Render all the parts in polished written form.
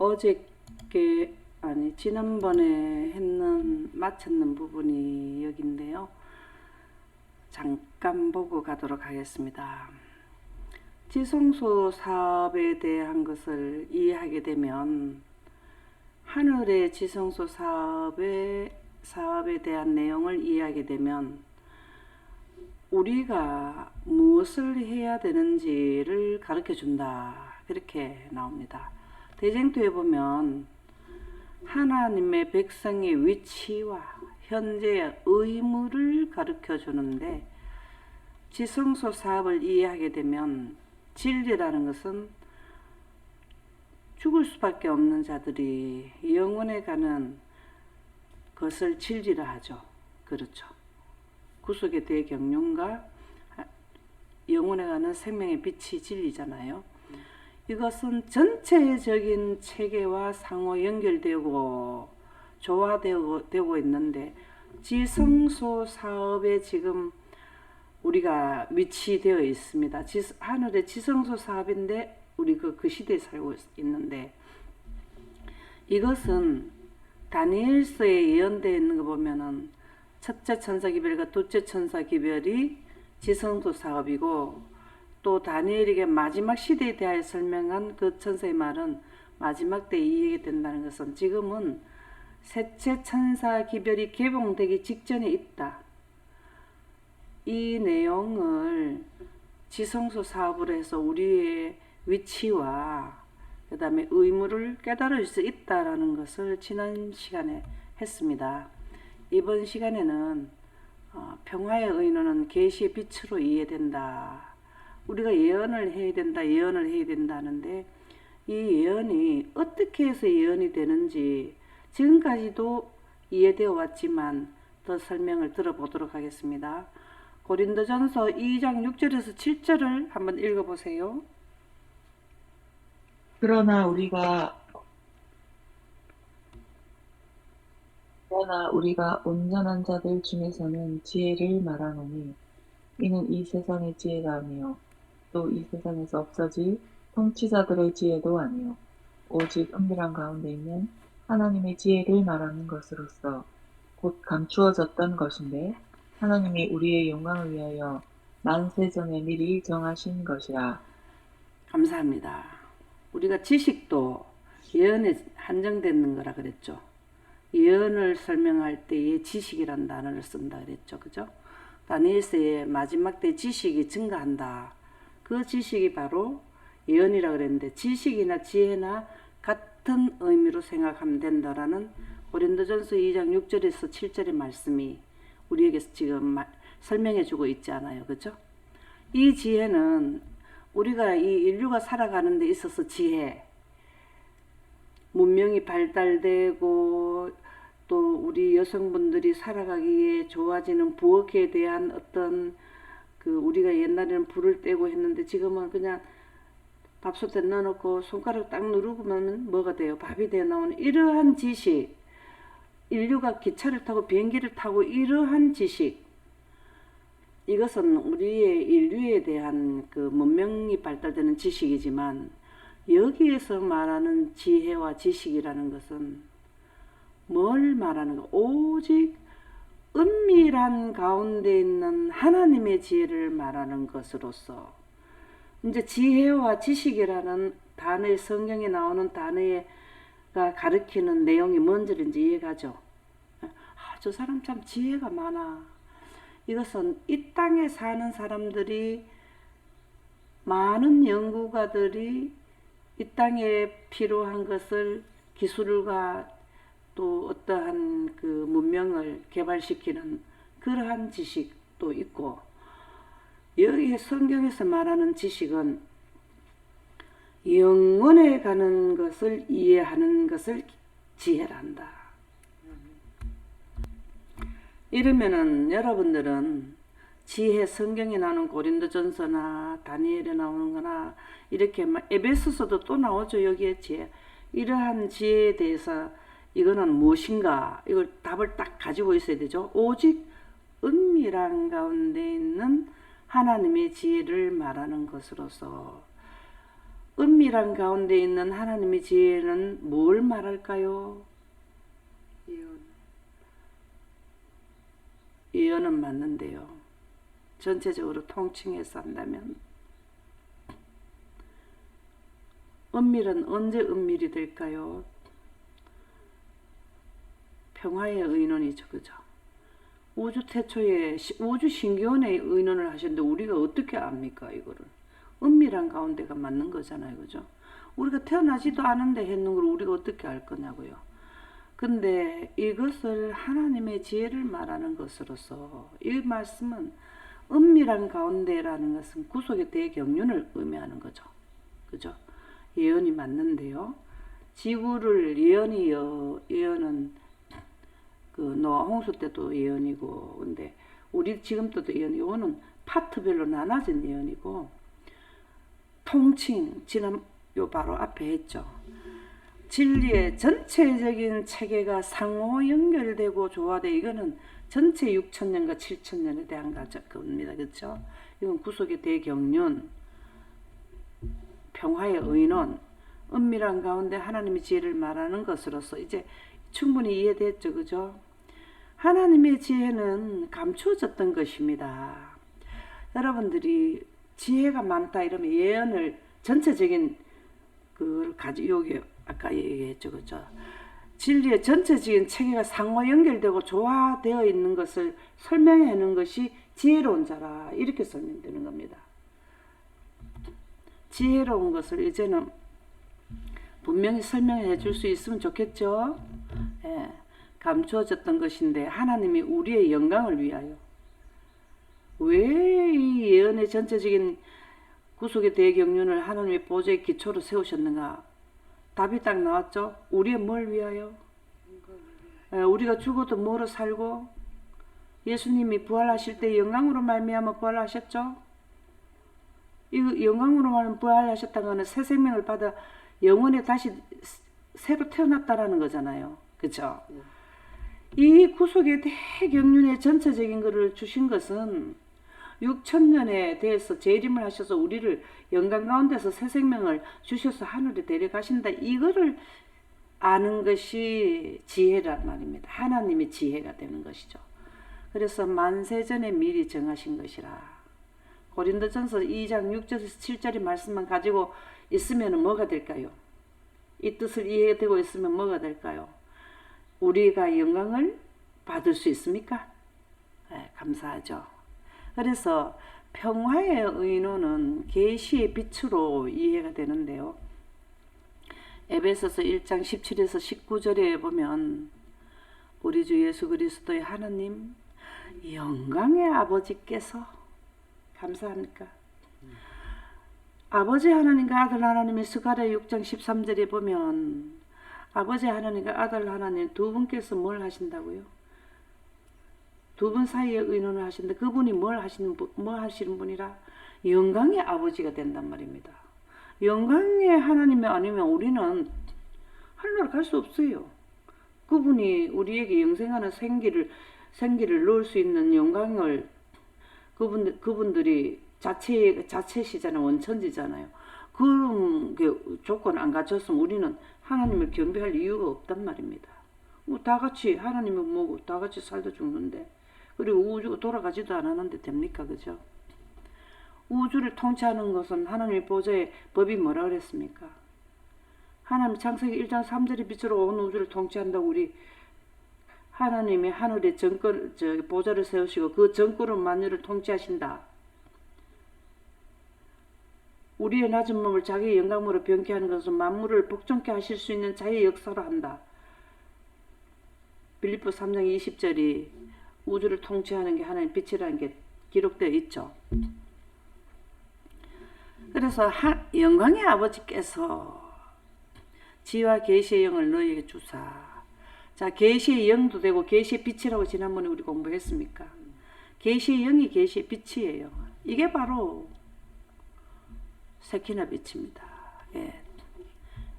어저께 아니 지난번에 마쳤는 부분이 여기인데요. 잠깐 보고 가도록 하겠습니다. 지성소 사업에 대한 것을 이해하게 되면 하늘의 지성소 사업에 대한 내용을 이해하게 되면 우리가 무엇을 해야 되는지를 가르쳐 준다. 그렇게 나옵니다. 대쟁투에 보면 하나님의 백성의 위치와 현재의 의무를 가르쳐 주는데, 지성소 사업을 이해하게 되면 진리라는 것은 죽을 수밖에 없는 자들이 영원에 가는 것을 진리라 하죠. 그렇죠. 구속의 대경륜과 영원에 가는 생명의 빛이 진리잖아요. 이것은 전체적인 체계와 상호 연결되고 조화되고 있는데, 지성소 사업에 지금 우리가 위치되어 있습니다. 하늘의 지성소 사업인데 우리 그 시대에 살고 있는데, 이것은 다니엘서에 예언되어 있는 거 보면은 첫째 천사 기별과 둘째 천사 기별이 지성소 사업이고, 또 다니엘에게 마지막 시대에 대하여 설명한 그 천사의 말은 마지막 때에 이해가 된다는 것은 지금은 셋째 천사 기별이 개봉되기 직전에 있다. 이 내용을 지성소 사업으로 해서 우리의 위치와 그 다음에 의무를 깨달을 수 있다라는 것을 지난 시간에 했습니다. 이번 시간에는 평화의 의논은 계시의 빛으로 이해된다. 우리가 예언을 해야 된다 하는데, 이 예언이 어떻게 해서 예언이 되는지 지금까지도 이해되어 왔지만 더 설명을 들어보도록 하겠습니다. 고린도전서 2장 6절에서 7절을 한번 읽어보세요. 그러나 우리가 온전한 자들 중에서는 지혜를 말하노니, 이는 이 세상의 지혜가 아니요 또 이 세상에서 없어질 통치자들의 지혜도 아니요 오직 은밀한 가운데 있는 하나님의 지혜를 말하는 것으로서 곧 감추어졌던 것인데, 하나님이 우리의 영광을 위하여 만세전에 미리 정하신 것이라. 감사합니다. 우리가 지식도 예언에 한정되는 거라 그랬죠. 예언을 설명할 때에 지식이란 단어를 쓴다 그랬죠. 그죠? 다니엘서의 마지막 때 지식이 증가한다. 그 지식이 바로 예언이라 그랬는데, 지식이나 지혜나 같은 의미로 생각하면 된다라는 고린도전서 2장 6절에서 7절의 말씀이 우리에게 지금 설명해 주고 있지 않아요. 그죠? 이 지혜는 우리가 이 인류가 살아가는 데 있어서 지혜, 문명이 발달되고 또 우리 여성분들이 살아가기에 좋아지는 부엌에 대한 어떤 우리가 옛날에는 불을 떼고 했는데 지금은 그냥 밥솥에 넣어놓고 손가락 딱 누르면 뭐가 돼요? 밥이 되어 나오는 이러한 지식, 인류가 기차를 타고 비행기를 타고 이러한 지식, 이것은 우리의 인류에 대한 문명이 발달되는 지식이지만, 여기에서 말하는 지혜와 지식이라는 것은 뭘 말하는가? 오직 은밀한 가운데 있는 하나님의 지혜를 말하는 것으로서, 이제 지혜와 지식이라는 단어의 성경에 나오는 단어가 가리키는 내용이 뭔지인지 이해가죠? 저 사람 참 지혜가 많아. 이것은 이 땅에 사는 사람들이, 많은 연구가들이 이 땅에 필요한 것을 기술과 또 어떠한 문명을 개발시키는 그러한 지식도 있고, 여기 성경에서 말하는 지식은 영원에 가는 것을 이해하는 것을 지혜란다. 이러면은 여러분들은 지혜, 성경에 나오는 고린도전서나 다니엘에 나오는 거나 이렇게 에베소서도 또 나오죠. 여기에 지혜, 이러한 지혜에 대해서 이거는 무엇인가, 이걸 답을 딱 가지고 있어야 되죠. 오직 은밀한 가운데 있는 하나님의 지혜를 말하는 것으로서, 은밀한 가운데 있는 하나님의 지혜는 뭘 말할까요? 예언은 맞는데요. 전체적으로 통칭해서 한다면 은밀은 언제 은밀이 될까요? 평화의 의논이죠. 그죠? 우주 태초에 우주 신기원의 의논을 하셨는데 우리가 어떻게 압니까? 이거를 은밀한 가운데가 맞는 거잖아요. 그죠? 우리가 태어나지도 않은데 했는 걸 우리가 어떻게 알 거냐고요. 근데 이것을 하나님의 지혜를 말하는 것으로서 이 말씀은 은밀한 가운데라는 것은 구속의 대경륜을 의미하는 거죠. 그죠? 예언이 맞는데요. 지구를 예언은 그 노아 홍수 때도 예언이고, 근데 우리 지금 때도 예언이고, 이거는 파트별로 나눠진 예언이고, 통칭 지난 요 바로 앞에 했죠. 진리의 전체적인 체계가 상호 연결되고 조화돼. 이거는 전체 6천년과 7천년에 대한 겁니다. 그렇죠? 이건 구속의 대경륜, 평화의 의논, 은밀한 가운데 하나님의 지혜를 말하는 것으로서 이제 충분히 이해됐죠. 그죠? 하나님의 지혜는 감추어졌던 것입니다. 여러분들이 지혜가 많다 이러면 예언을 전체적인 그걸 여기 아까 얘기했죠. 그죠? 진리의 전체적인 체계가 상호 연결되고 조화되어 있는 것을 설명해 놓은 것이 지혜로운 자라. 이렇게 설명되는 겁니다. 지혜로운 것을 이제는 분명히 설명해 줄 수 있으면 좋겠죠. 예, 감추어졌던 것인데 하나님이 우리의 영광을 위하여 왜 이 예언의 전체적인 구속의 대경륜을 하나님의 보좌의 기초로 세우셨는가? 답이 딱 나왔죠. 우리의 뭘 위하여? 우리가 죽어도 뭐로 살고 예수님이 부활하실 때 영광으로 말미암아 부활하셨죠. 이 영광으로 말미암아 부활하셨다는 것은 새 생명을 받아 영원에 다시 새로 태어났다라는 거잖아요. 그렇죠? 이 구속의 대경륜의 전체적인 것을 주신 것은 6천년에 대해서 재림을 하셔서 우리를 영광 가운데서 새 생명을 주셔서 하늘에 데려가신다. 이거를 아는 것이 지혜란 말입니다. 하나님의 지혜가 되는 것이죠. 그래서 만세전에 미리 정하신 것이라. 고린도전서 2장 6절에서 7절의 말씀만 가지고 있으면 뭐가 될까요? 이 뜻을 이해되고 있으면 뭐가 될까요? 우리가 영광을 받을 수 있습니까? 네, 감사하죠. 그래서 평화의 의논은 계시의 빛으로 이해가 되는데요. 에베소서 1장 17에서 19절에 보면 우리 주 예수 그리스도의 하나님 영광의 아버지께서 감사합니까? 아버지 하나님과 아들 하나님의 스가랴 6장 13절에 보면 아버지 하나님과 아들 하나님 두 분께서 뭘 하신다고요? 두 분 사이에 의논을 하시는데 그분이 뭘 하시는 분이라? 영광의 아버지가 된단 말입니다. 영광의 하나님이 아니면 우리는 하늘나라 갈 수 없어요. 그분이 우리에게 영생하는 생기를 넣을 수 있는 영광을 그분들이 자체시잖아요. 원천지잖아요. 그런 조건 안 갖췄으면 우리는 하나님을 경배할 이유가 없단 말입니다. 다 같이 하나님은 뭐고 다 같이 살다 죽는데 그리고 우주가 돌아가지도 않았는데 됩니까? 그죠? 우주를 통치하는 것은 하나님의 보좌의 법이 뭐라 그랬습니까? 하나님 창세기 1장 3절의 빛으로 온 우주를 통치한다고 우리 하나님이 하늘의 정권, 보좌를 세우시고 그 정권으로 만유를 통치하신다. 우리의 낮은 몸을 자기의 영광으로 변케 하는 것은 만물을 복종케 하실 수 있는 자의 역사로 한다. 빌립보 3장 20절이 우주를 통치하는 게 하나님 빛이라는 게 기록되어 있죠. 그래서 영광의 아버지께서 지와 계시의 영을 너희에게 주사. 자, 계시의 영도 되고 계시의 빛이라고 지난번에 우리 공부했습니까? 계시의 영이 계시의 빛이에요. 이게 바로 세키나 빛입니다. 예.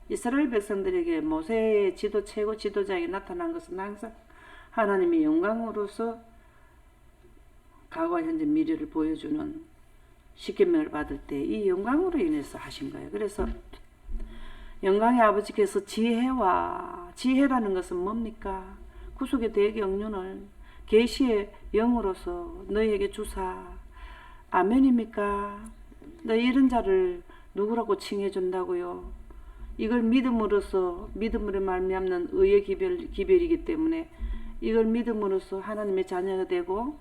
이스라엘 백성들에게 모세의 최고 지도자에게 나타난 것은 항상 하나님의 영광으로서 과거와 현재 미래를 보여주는 십계명을 받을 때 이 영광으로 인해서 하신 거예요. 그래서 영광의 아버지께서 지혜라는 것은 뭡니까? 구속의 대경륜을 계시의 영으로서 너희에게 주사. 아멘입니까? 너희 이런 자를 누구라고 칭해 준다고요? 이걸 믿음으로 말미암는 의의 기별이기 때문에 이걸 믿음으로써 하나님의 자녀가 되고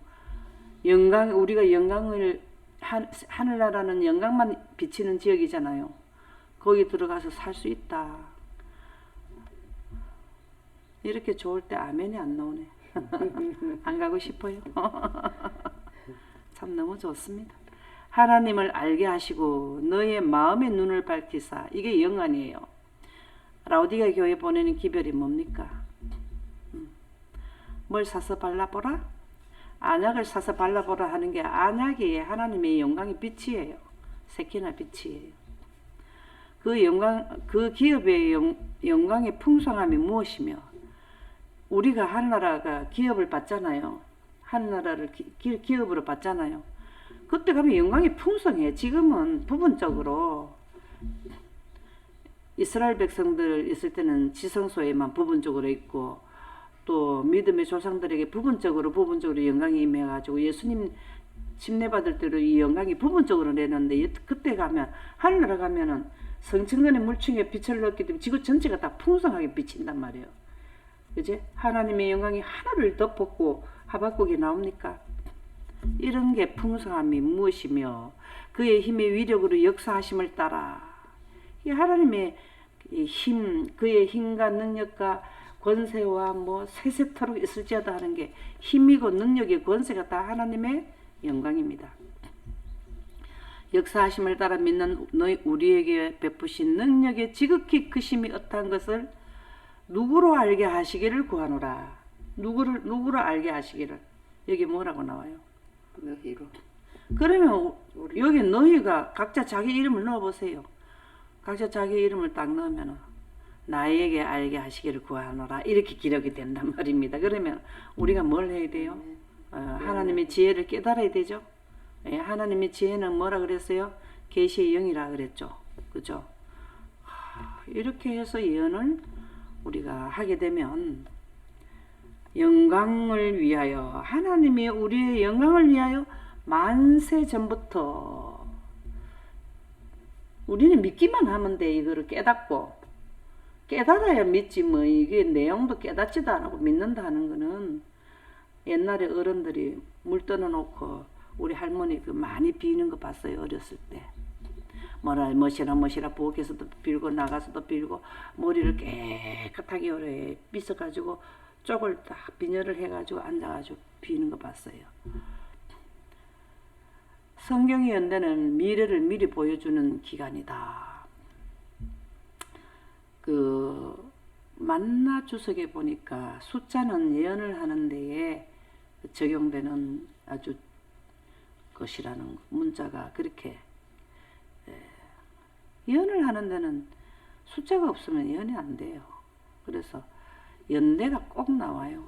우리가 영광을 하늘나라는 영광만 비치는 지역이잖아요. 거기 들어가서 살 수 있다. 이렇게 좋을 때 아멘이 안 나오네. 안 가고 싶어요. 참 너무 좋습니다. 하나님을 알게 하시고 너의 마음의 눈을 밝히사. 이게 영안이에요. 라오디가 교회 보내는 기별이 뭡니까? 뭘 사서 발라보라? 안약을 사서 발라보라 하는 게 안약이 하나님의 영광의 빛이에요. 세키나 빛이에요. 그 기업의 영광의 풍성함이 무엇이며 우리가 하늘나라가 기업을 받잖아요. 하늘나라를 기업으로 받잖아요. 그때 가면 영광이 풍성해. 지금은 부분적으로 이스라엘 백성들 있을 때는 지성소에만 부분적으로 있고 또 믿음의 조상들에게 부분적으로 영광이 임해가지고 예수님 침례받을 때로 이 영광이 부분적으로 내는데 그때 가면 하늘나라 가면은 성층권의 물층에 빛을 넣기 때문에 지구 전체가 다 풍성하게 비친단 말이에요. 그지? 하나님의 영광이 하늘을 덮었고 하박국이 나옵니까? 이런 게 풍성함이 무엇이며 그의 힘의 위력으로 역사하심을 따라 이 하나님의 힘, 그의 힘과 능력과 권세와 뭐 세세토록 있을지어다 하는 게 힘이고 능력의 권세가 다 하나님의 영광입니다. 역사하심을 따라 믿는 우리에게 베푸신 능력의 지극히 크심이 어떠한 것을 누구로 알게 하시기를 구하노라. 누구로 알게 하시기를. 여기 뭐라고 나와요? 너희로. 그러면 여기 너희가 각자 자기 이름을 넣어보세요. 각자 자기 이름을 딱 넣으면 나에게 알게 하시기를 구하노라 이렇게 기록이 된단 말입니다. 그러면 우리가 뭘 해야 돼요? 하나님의 지혜를 깨달아야 되죠. 예, 하나님의 지혜는 뭐라 그랬어요? 계시의 영이라 그랬죠. 그죠? 이렇게 해서 예언을 우리가 하게 되면 영광을 위하여 하나님이 우리의 영광을 위하여 만세 전부터 우리는 믿기만 하면 돼. 이거를 깨달아야 믿지 뭐. 이게 내용도 깨닫지도 않고 믿는다 하는 거는 옛날에 어른들이 물 떠놓고 우리 할머니 그 많이 비는 거 봤어요. 어렸을 때 멋이라 부엌에서도 빌고 나가서도 빌고 머리를 깨끗하게 오래 빗어가지고 쪽을 딱 빈혈을 해가지고 앉아가지고 비는 거 봤어요. 성경의 연대는 미래를 미리 보여주는 기간이다. 그 만나 주석에 보니까 숫자는 예언을 하는 데에 적용되는 아주 것이라는 문자가 그렇게 예언을 하는 데는 숫자가 없으면 예언이 안 돼요. 그래서 연대가 꼭 나와요.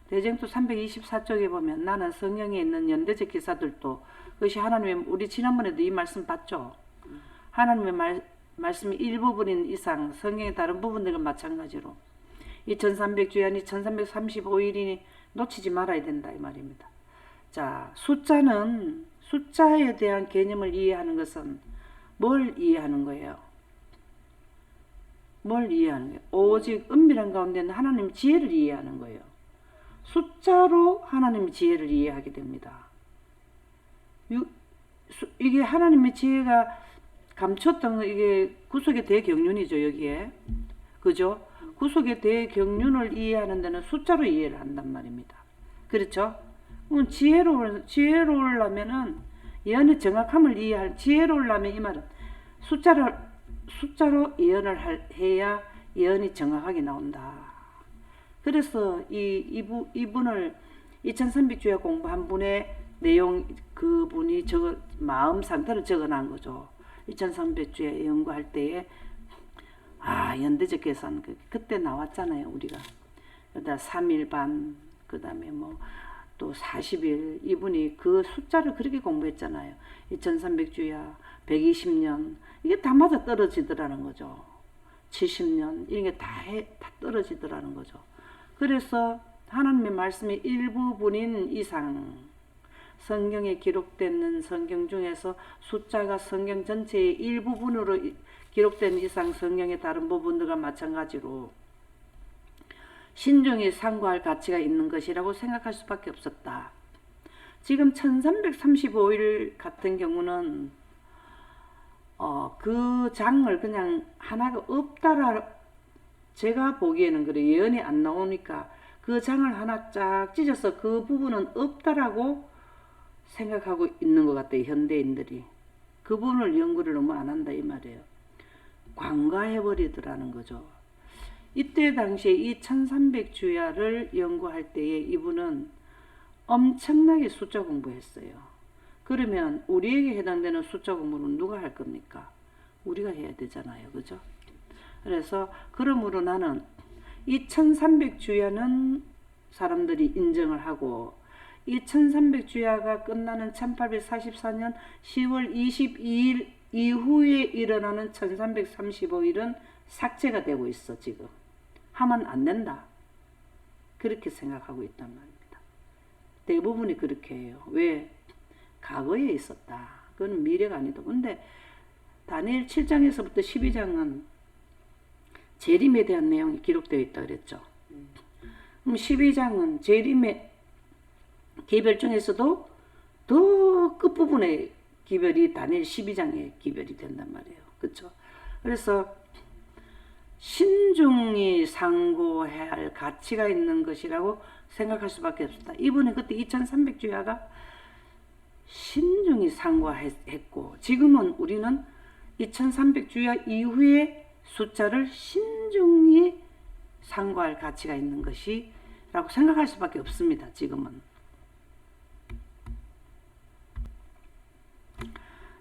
대쟁투 324쪽에 보면 나는 성경에 있는 연대적 기사들도 그것이 하나님의 우리 지난번에도 이 말씀 봤죠. 하나님의 말씀이 일부분인 이상 성경의 다른 부분들과 마찬가지로 이 1300주야니 1335일이니 놓치지 말아야 된다 이 말입니다. 자, 숫자에 대한 개념을 이해하는 것은 뭘 이해하는 거예요? 뭘 이해하는 거예요? 오직 은밀한 가운데는 하나님 지혜를 이해하는 거예요. 숫자로 하나님의 지혜를 이해하게 됩니다. 이게 하나님의 지혜가 감췄던 이게 구속의 대경륜이죠. 여기에 그죠? 구속의 대경륜을 이해하는 데는 숫자로 이해를 한단 말입니다. 그렇죠? 지혜로우려면은 예언의 정확함을 이해할 지혜로우려면 이 말은 숫자로 예언을 해야 예언이 정확하게 나온다. 그래서 이분을 2300주야 공부한 분의 내용 그분이 마음 상태를 적어놓은 거죠. 2300주야 연구할 때에 연대적 계산 그때 나왔잖아요. 우리가 그다음 3일반 그다음에 뭐 또 40일 이분이 그 숫자를 그렇게 공부했잖아요. 2300주야, 120년 이게 다 맞아 떨어지더라는 거죠. 70년 이런 게 다 떨어지더라는 거죠. 그래서 하나님의 말씀의 일부분인 이상 성경에 기록되는 성경 중에서 숫자가 성경 전체의 일부분으로 기록된 이상 성경의 다른 부분들과 마찬가지로 신중히 상고할 가치가 있는 것이라고 생각할 수밖에 없었다. 지금 1335일 같은 경우는 그 장을 그냥 하나가 없다라 제가 보기에는 그래 예언이 안 나오니까 그 장을 하나 쫙 찢어서 그 부분은 없다라고 생각하고 있는 것 같아요. 현대인들이. 그 부분을 연구를 너무 안 한다 이 말이에요. 관가해버리더라는 거죠. 이때 당시에 이 1300주야를 연구할 때에 이분은 엄청나게 숫자 공부했어요. 그러면 우리에게 해당되는 숫자 공부는 누가 할 겁니까? 우리가 해야 되잖아요. 그죠? 그래서 그러므로 나는 이 1300주야는 사람들이 인정을 하고 이 1300주야가 끝나는 1844년 10월 22일 이후에 일어나는 1335일은 삭제가 되고 있어. 지금 하면 안 된다 그렇게 생각하고 있단 말입니다. 대부분이 그렇게 해요. 왜? 과거에 있었다. 그건 미래가 아니다. 근데 다니엘 7장에서부터 12장은 재림에 대한 내용이 기록되어 있다 그랬죠. 그럼 12장은 재림의 기별 중에서도 더 끝부분에 기별이 다니엘 12장에 기별이 된단 말이에요. 그렇죠? 그래서 신중히 상고해야 할 가치가 있는 것이라고 생각할 수밖에 없었다. 이분은 그때 2300주야가 신중히 상고했고 지금은 우리는 2300주야 이후에 숫자를 신중히 상고할 가치가 있는 것이라고 생각할 수밖에 없습니다. 지금은.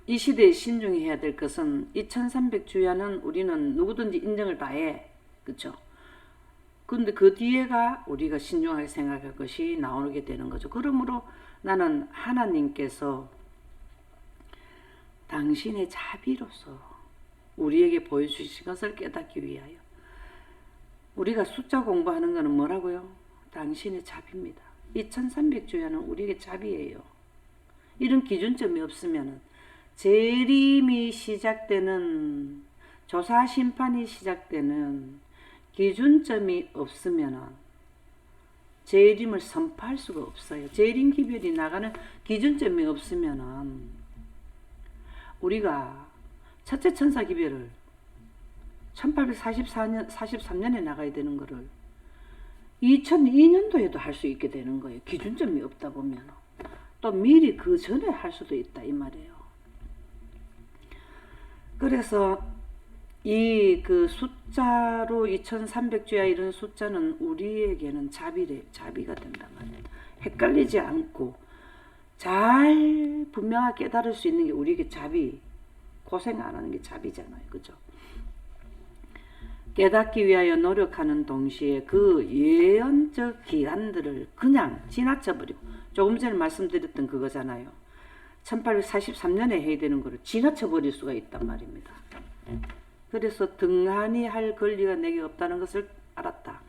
이 시대에 신중히 해야 될 것은 2300주야는 우리는 누구든지 인정을 다 해. 그렇죠? 근데 그 뒤에가 우리가 신중하게 생각할 것이 나오게 되는 거죠. 그러므로 나는 하나님께서 당신의 자비로서 우리에게 보여주신 것을 깨닫기 위하여 우리가 숫자 공부하는 것은 뭐라고요? 당신의 자비입니다. 2300주야는 우리에게 자비예요. 이런 기준점이 없으면 재림이 시작되는 조사 심판이 시작되는 기준점이 없으면 재림을 선포할 수가 없어요. 재림 기별이 나가는 기준점이 없으면 우리가 첫째 천사 기별을 1843년에 나가야 되는 거를 2002년도에도 할 수 있게 되는 거예요. 기준점이 없다 보면 또 미리 그 전에 할 수도 있다 이 말이에요. 그래서 이 그 숫자로 2300주야 이런 숫자는 우리에게는 자비가 된단 말이에요. 헷갈리지 않고 잘 분명하게 깨달을 수 있는 게 우리에게 자비, 고생 안 하는 게 자비잖아요. 그죠? 깨닫기 위하여 노력하는 동시에 그 예언적 기간들을 그냥 지나쳐버리고 조금 전에 말씀드렸던 그거잖아요. 1843년에 해야 되는 거를 지나쳐버릴 수가 있단 말입니다. 그래서 등한히 할 권리가 내게 없다는 것을 알았다.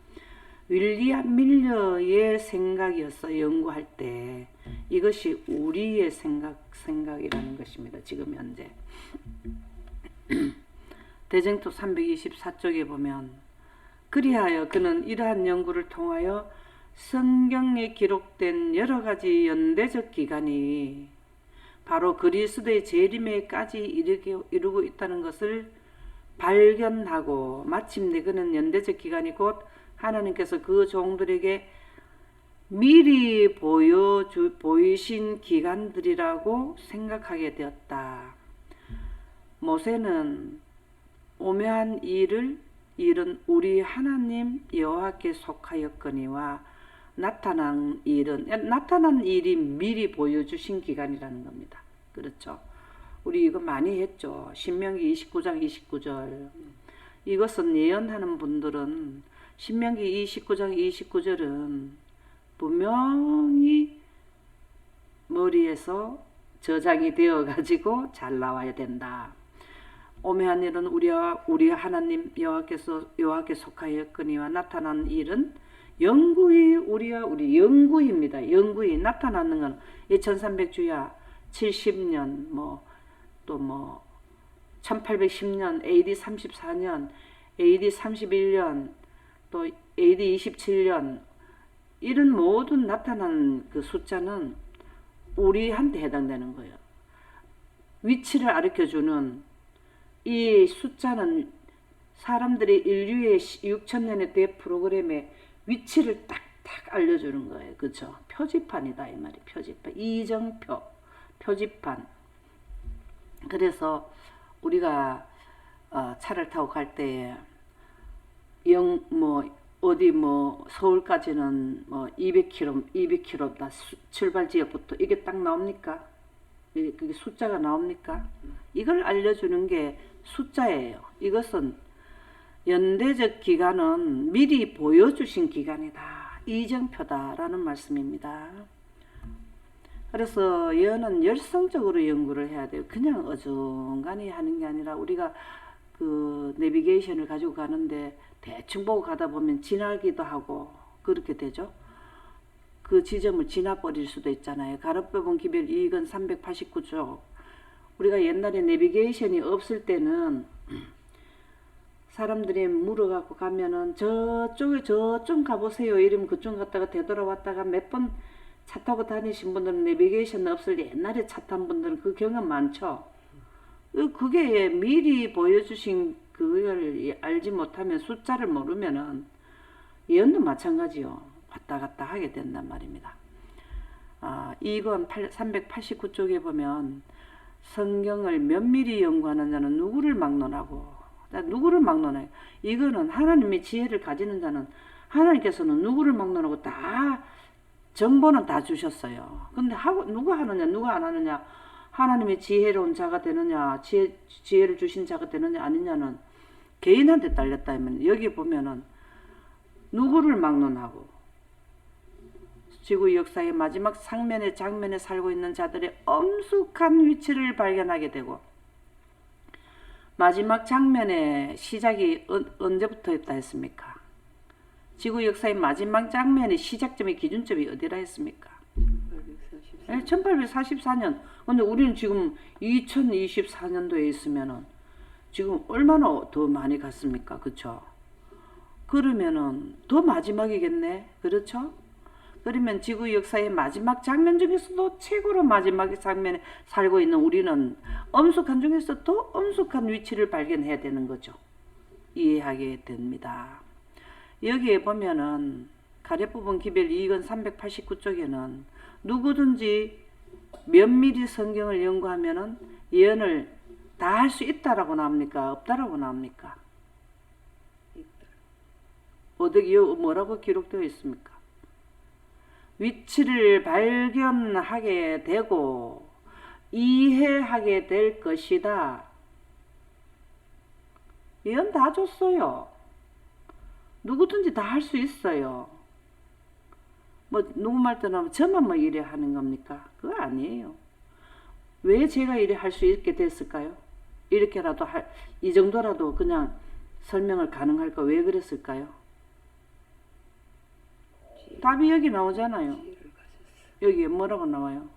윌리엄 밀러의 생각이었어. 연구할 때 이것이 우리의 생각이라는 것입니다. 지금 현재 대쟁투 324쪽에 보면 그리하여 그는 이러한 연구를 통하여 성경에 기록된 여러 가지 연대적 기간이 바로 그리스도의 재림에까지 이르고 있다는 것을 발견하고 마침내 그는 연대적 기간이 곧 하나님께서 그 종들에게 미리 보이신 기간들이라고 생각하게 되었다. 모세는 오묘한 일은 우리 하나님 여호와께 속하였거니와 나타난 일이 미리 보여주신 기간이라는 겁니다. 그렇죠? 우리 이거 많이 했죠. 신명기 29장 29절. 이것은 예언하는 분들은 신명기 29장 29절은 분명히 머리에서 저장이 되어 가지고 잘 나와야 된다. 오매한 일은 우리 하나님 여호와께 속하였거니와 나타난 일은 영구히 우리와 우리 영구입니다. 영구히 나타나는 건 2300주야 70년 또 1810년 AD 34년 AD 31년 또 AD 27년 이런 모든 나타나는 그 숫자는 우리한테 해당되는 거예요. 위치를 가르쳐주는 이 숫자는 사람들이 인류의 6000년의 대 프로그램의 위치를 딱딱 알려주는 거예요. 그렇죠? 표지판이다 이 말이. 표지판. 이정표. 표지판. 그래서 우리가 차를 타고 갈 때에 서울까지는 200km다 출발 지역부터 이게 딱 나옵니까? 그게 숫자가 나옵니까? 이걸 알려주는 게 숫자예요. 이것은 연대적 기간은 미리 보여주신 기간이다. 이정표다라는 말씀입니다. 그래서 얘는 열성적으로 연구를 해야 돼요. 그냥 어중간히 하는 게 아니라 우리가 그 내비게이션을 가지고 가는데 대충 보고 가다 보면 지나기도 하고 그렇게 되죠. 그 지점을 지나버릴 수도 있잖아요. 가로뼈본 기별 이익은 389쪽. 우리가 옛날에 내비게이션이 없을 때는 사람들이 물어갖고 가면은 저쪽 가보세요. 이러면 그쪽 갔다가 되돌아왔다가 몇 번 차 타고 다니신 분들은 내비게이션 없을 때 옛날에 차 탄 분들은 그 경험 많죠. 그게 미리 보여주신 그걸 알지 못하면 숫자를 모르면은 예언도 마찬가지요. 왔다 갔다 하게 된단 말입니다. 2권 389쪽에 보면 성경을 면밀히 연구하는 자는 누구를 막론하고 누구를 막론해요. 이거는 하나님의 지혜를 가지는 자는 하나님께서는 누구를 막론하고 다 정보는 다 주셨어요. 근데 누가 하느냐 누가 안 하느냐 하나님의 지혜로운 자가 되느냐 지혜를 주신 자가 되느냐 아니냐는 개인한테 딸렸다면 여기 보면은 누구를 막론하고 지구 역사의 마지막 장면에 살고 있는 자들의 엄숙한 위치를 발견하게 되고 마지막 장면의 시작이 언제부터 있다 했습니까? 지구 역사의 마지막 장면의 시작점의 기준점이 어디라 했습니까? 1844년. 근데 우리는 지금 2024년도에 있으면은 지금 얼마나 더 많이 갔습니까? 그쵸? 그러면은 더 마지막이겠네. 그렇죠? 그러면 지구 역사의 마지막 장면 중에서도 최고로 마지막 장면에 살고 있는 우리는 엄숙한 중에서 더 엄숙한 위치를 발견해야 되는 거죠. 이해하게 됩니다. 여기에 보면은 가래부분 기별 2권 389쪽에는 누구든지 면밀히 성경을 연구하면은 예언을 다 할 수 있다라고 나옵니까? 없다라고 나옵니까? 어떻게 뭐라고 기록되어 있습니까? 위치를 발견하게 되고 이해하게 될 것이다. 예언 다 줬어요. 누구든지 다 할 수 있어요. 누구 말 떠나면 저만 이래 하는 겁니까? 그거 아니에요. 왜 제가 이래 할 수 있게 됐을까요? 이렇게라도 이 정도라도 그냥 설명을 가능할까? 왜 그랬을까요? 답이 여기 나오잖아요. 여기에 뭐라고 나와요?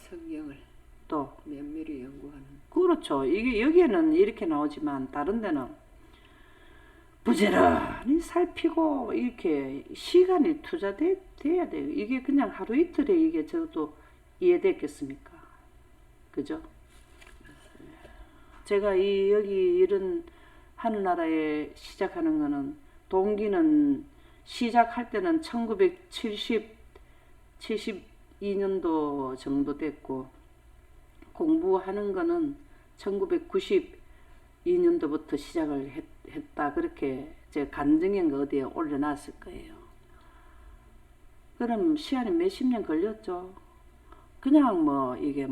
성경을 또 면밀히 연구하는. 그렇죠. 이게 여기에는 이렇게 나오지만 다른 데는 부지런히 살피고 이렇게 시간이 투자돼야 돼요. 이게 그냥 하루 이틀에 이게 저도 이해됐겠습니까? 그죠? 제가 여기 이런 하늘나라에 시작하는 거는 동기는 시작할 때는 1972년도 정도 됐고 공부하는 거는 1992년도부터 시작을 했다. 그렇게 제가 간증인가 어디에 올려놨을 거예요. 그럼 시간이 몇십 년 걸렸죠. 그냥 이게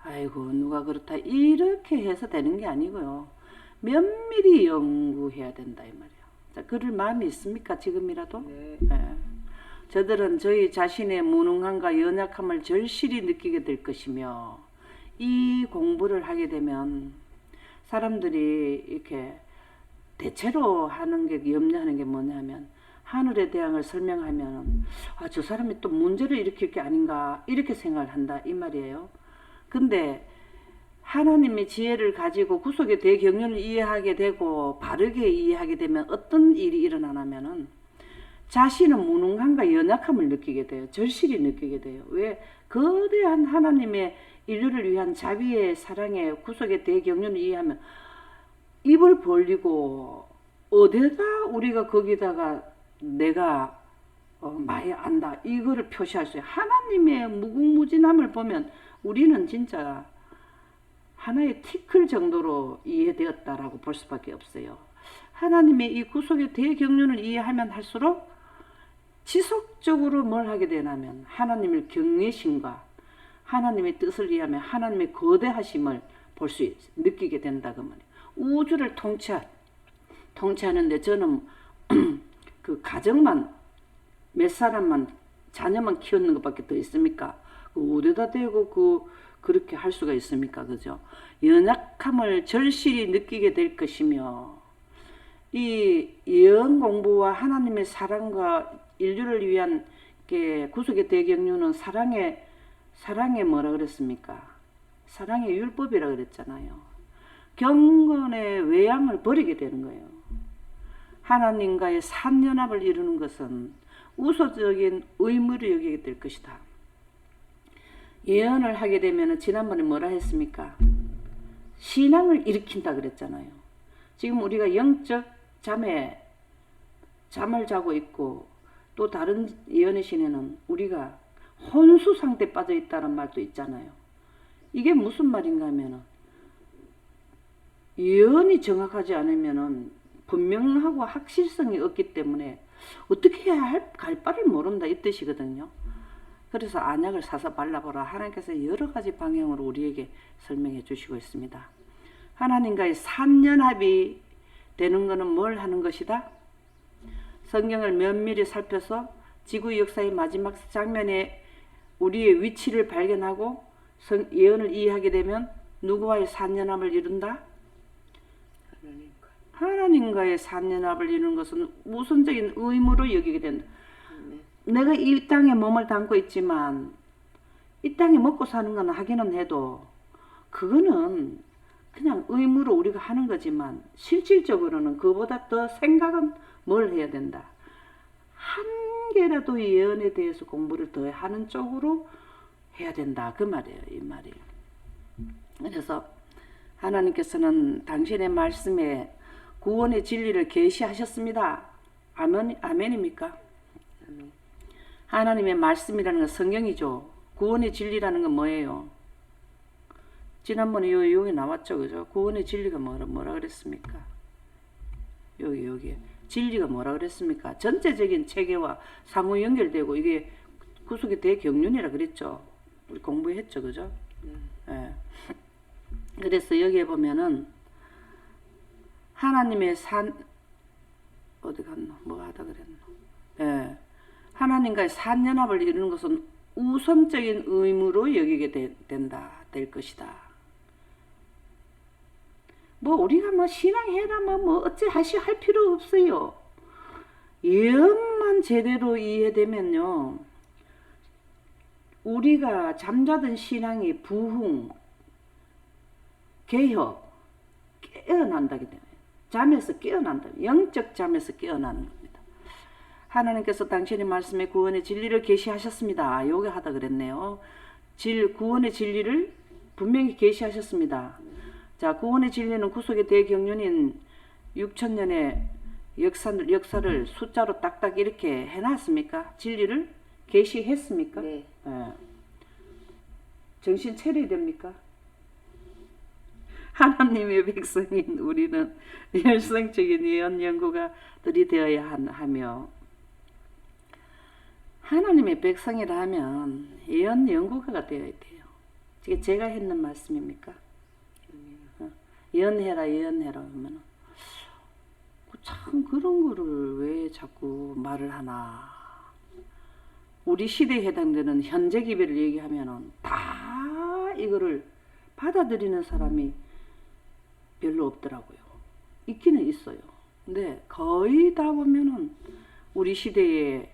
아이고 누가 그렇다 이렇게 해서 되는 게 아니고요. 면밀히 연구해야 된다 이 말이에요. 자, 그럴 마음이 있습니까? 지금이라도? 네. 네. 저들은 저희 자신의 무능함과 연약함을 절실히 느끼게 될 것이며 이 공부를 하게 되면 사람들이 이렇게 대체로 하는 게 염려하는 게 뭐냐면 하늘의 대항을 설명하면 저 사람이 또 문제를 일으킬 게 아닌가 이렇게 생각을 한다 이 말이에요. 근데 하나님의 지혜를 가지고 구속의 대경륜을 이해하게 되고 바르게 이해하게 되면 어떤 일이 일어나냐면은 자신은 무능함과 연약함을 느끼게 돼요. 절실히 느끼게 돼요. 왜? 거대한 하나님의 인류를 위한 자비의 사랑의 구속의 대경륜을 이해하면 입을 벌리고 어디다 우리가 거기다가 내가 많이 안다 이거를 표시할 수 있어요. 하나님의 무궁무진함을 보면 우리는 진짜 하나의 티클 정도로 이해되었다라고 볼 수밖에 없어요. 하나님의 이 구속의 대경륜을 이해하면 할수록 지속적으로 뭘 하게 되냐면 하나님의 경외심과 하나님의 뜻을 이해하면 하나님의 거대하심을 볼 수 느끼게 된다 그 말이에요. 우주를 통치하는데 저는 그 가정만 몇 사람만 자녀만 키우는 것밖에 더 있습니까? 어디다 대고 그렇게 할 수가 있습니까? 그죠? 연약함을 절실히 느끼게 될 것이며 이 예언 공부와 하나님의 사랑과 인류를 위한 구속의 대경륜은 사랑의 뭐라 그랬습니까? 사랑의 율법이라 그랬잖아요. 경건의 외양을 버리게 되는 거예요. 하나님과의 산연합을 이루는 것은 우소적인 의무를 여기게 될 것이다. 예언을 하게 되면 지난번에 뭐라 했습니까? 신앙을 일으킨다 그랬잖아요. 지금 우리가 영적 잠을 자고 있고 또 다른 예언의 신에는 우리가 혼수 상태에 빠져 있다는 말도 있잖아요. 이게 무슨 말인가 하면은 예언이 정확하지 않으면은 분명하고 확실성이 없기 때문에 어떻게 해야 갈 바를 모른다 이 뜻이거든요. 그래서 안약을 사서 발라보라. 하나님께서 여러 가지 방향으로 우리에게 설명해 주시고 있습니다. 하나님과의 산연합이 되는 것은 뭘 하는 것이다? 성경을 면밀히 살펴서 지구 역사의 마지막 장면에 우리의 위치를 발견하고 예언을 이해하게 되면 누구와의 산연합을 이룬다? 하나님과의 산연합을 이루는 것은 우선적인 의무로 여기게 된다. 내가 이 땅에 몸을 담고 있지만 이 땅에 먹고 사는 건 하기는 해도 그거는 그냥 의무로 우리가 하는 거지만 실질적으로는 그보다 더 생각은 뭘 해야 된다. 한 개라도 예언에 대해서 공부를 더 하는 쪽으로 해야 된다. 그 말이에요. 이 말이에요. 그래서 하나님께서는 당신의 말씀에 구원의 진리를 계시하셨습니다. 아멘입니까? 아멘. 하나님의 말씀이라는 건 성경이죠. 구원의 진리라는 건 뭐예요? 지난번에 여기 나왔죠. 그죠? 구원의 진리가 뭐라 그랬습니까? 여기. 진리가 뭐라 그랬습니까? 전체적인 체계와 상호 연결되고 이게 구속의 대경륜이라 그랬죠. 우리 공부했죠. 그죠? 예. 그래서 여기에 보면은 하나님의 어디 갔노? 뭐 하다 그랬노? 예. 하나님과의 산연합을 이루는 것은 우선적인 의무로 여기게 될 것이다. 뭐 우리가 뭐 신앙해라 뭐 어찌 할 필요 없어요. 예언만 제대로 이해되면요. 우리가 잠자던 신앙이 부흥, 개혁, 깨어난다게 되면 잠에서 깨어난다. 영적 잠에서 깨어나는 겁니다. 하나님께서 당신의 말씀에 구원의 진리를 계시하셨습니다. 요게 하다 그랬네요. 구원의 진리를 분명히 계시하셨습니다. 자, 구원의 진리는 구속의 대경륜인 6,000년의 역사를 숫자로 딱딱 이렇게 해놨습니까? 진리를 계시했습니까? 네. 예. 정신 차려야 됩니까? 하나님의 백성인 우리는 열성적인 예언 연구가 들이되어야 하며 하나님의 백성이라 하면 예언 연구가가 되어야 돼요. 이게 제가 했는 말씀입니까? 예언해라 하면 참 그런 거를 왜 자꾸 말을 하나. 우리 시대에 해당되는 현재 기별을 얘기하면은 다 이거를 받아들이는 사람이 별로 없더라고요. 있기는 있어요. 근데 거의 다 보면은 우리 시대의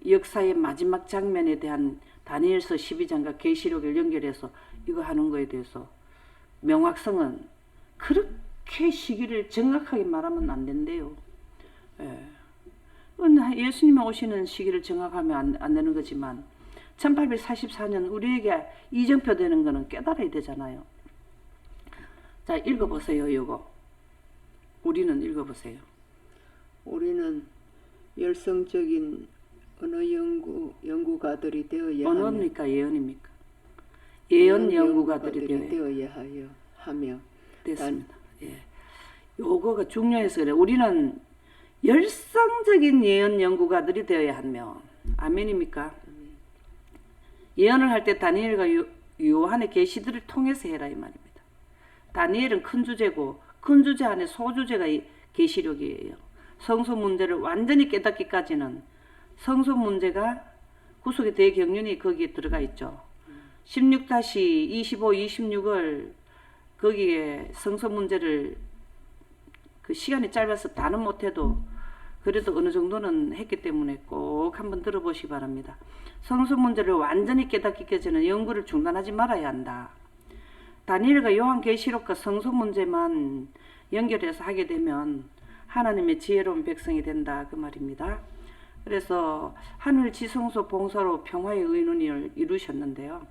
역사의 마지막 장면에 대한 다니엘서 12장과 계시록을 연결해서 이거 하는 거에 대해서 명확성은 그렇게 시기를 정확하게 말하면 안 된대요. 예. 예수님이 오시는 시기를 정확하면 안 되는 거지만 1844년 우리에게 이정표 되는 거는 깨달아야 되잖아요. 자, 읽어보세요. 이거 우리는 읽어보세요. 우리는 열성적인 언어 연구가들이 되어야 언어입니까? 예언입니까? 예언 연구가들이 되어야 하며 됐습니다. 예. 요거가 중요해서 그래. 우리는 열성적인 예언 연구가들이 되어야 하며, 아멘입니까? 예언을 할 때 다니엘과 요한의 계시들을 통해서 해라 이 말입니다. 다니엘은 큰 주제고 큰 주제 안에 소주제가 이 계시록이에요. 성소 문제를 완전히 깨닫기까지는 성소 문제가 구속의 대경륜이 거기에 들어가 있죠. 16-25, 26을 거기에 성소 문제를 그 시간이 짧아서 다는 못해도 그래도 어느 정도는 했기 때문에 꼭 한번 들어보시기 바랍니다. 성소 문제를 완전히 깨닫기까지는 연구를 중단하지 말아야 한다. 다니엘과 요한계시록과 성소 문제만 연결해서 하게 되면 하나님의 지혜로운 백성이 된다 그 말입니다. 그래서 하늘 지성소 봉사로 평화의 의논을 이루셨는데요.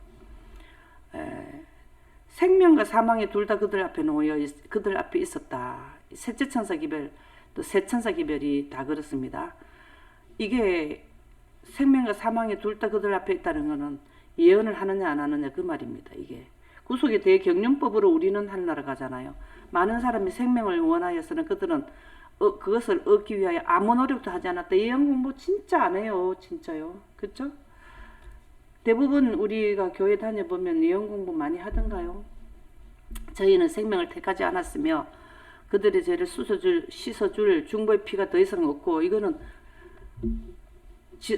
생명과 사망이 둘 다 그들 앞에 놓여 그들 앞에 있었다. 셋째 천사 기별 또 세 천사 기별이 다 그렇습니다. 이게 생명과 사망이 둘 다 그들 앞에 있다는 것은 예언을 하느냐 안 하느냐 그 말입니다. 이게 구속의 대경륜법으로 우리는 하늘나라 가잖아요. 많은 사람이 생명을 원하여서는 그들은 그것을 얻기 위하여 아무 노력도 하지 않았다. 예언 공부 진짜 안 해요. 진짜요. 그렇죠? 대부분 우리가 교회 다녀보면 예언 공부 많이 하던가요? 저희는 생명을 택하지 않았으며 그들의 죄를 씻어줄 중보의 피가 더 이상 없고 이거는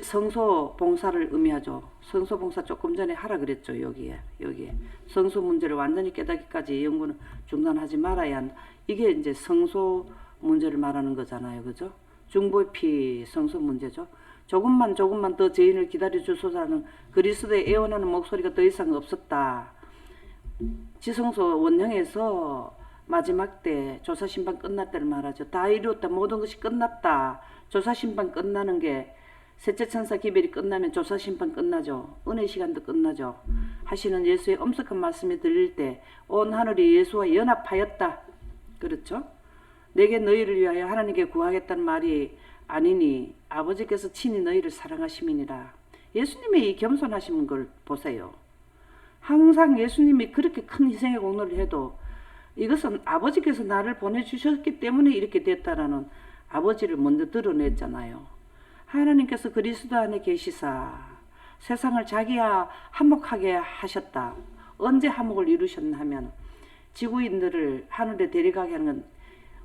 성소 봉사를 의미하죠. 성소 봉사 조금 전에 하라 그랬죠. 여기에 성소 문제를 완전히 깨닫기까지 연구는 중단하지 말아야 한다. 이게 이제 성소 문제를 말하는 거잖아요. 그죠? 중보의 피 성소 문제죠. 조금만 더 죄인을 기다려 주소서라는 그리스도의 애원하는 목소리가 더 이상 없었다. 지성소 원형에서 마지막 때 조사심판 끝났다를 말하죠. 다 이루었다. 모든 것이 끝났다. 조사심판 끝나는 게 셋째 천사 기별이 끝나면 조사심판 끝나죠. 은혜 시간도 끝나죠. 하시는 예수의 엄석한 말씀이 들릴 때 온 하늘이 예수와 연합하였다. 그렇죠? 내게 너희를 위하여 하나님께 구하겠다는 말이 아니니 아버지께서 친히 너희를 사랑하심이니라. 예수님의 이 겸손하신 걸 보세요. 항상 예수님이 그렇게 큰 희생의 공로를 해도 이것은 아버지께서 나를 보내주셨기 때문에 이렇게 됐다라는 아버지를 먼저 드러냈잖아요. 하나님께서 그리스도 안에 계시사 세상을 자기와 한몫하게 하셨다. 언제 한몫을 이루셨나 하면 지구인들을 하늘에 데려가게 하는 건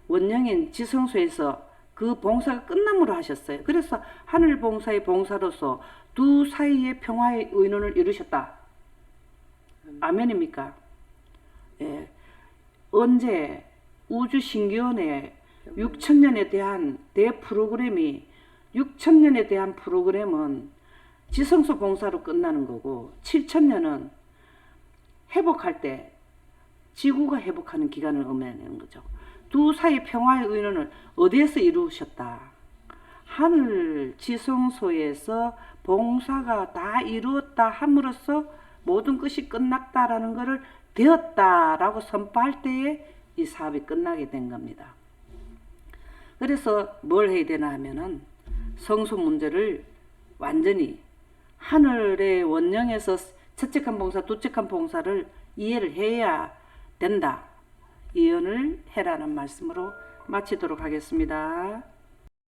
원령인 지성소에서 그 봉사가 끝남으로 하셨어요. 그래서 하늘 봉사의 봉사로서 두 사이의 평화의 의논을 이루셨다. 아멘입니까? 예. 언제 우주 신기원의 6천년에 대한 대프로그램이 6천년에 대한 프로그램은 지성소 봉사로 끝나는 거고 7천년은 회복할 때 지구가 회복하는 기간을 의미하는 거죠. 두 사이 평화의 의논을 어디에서 이루셨다? 하늘 지성소에서 봉사가 다 이루었다 함으로써 모든 것이 끝났다라는 것을 되었다라고 선포할 때에 이 사업이 끝나게 된 겁니다. 그래서 뭘 해야 되나 하면은 성소 문제를 완전히 하늘의 원령에서 첫째칸 봉사, 두째칸 봉사를 이해를 해야 된다. 예언을 해라는 말씀으로 마치도록 하겠습니다.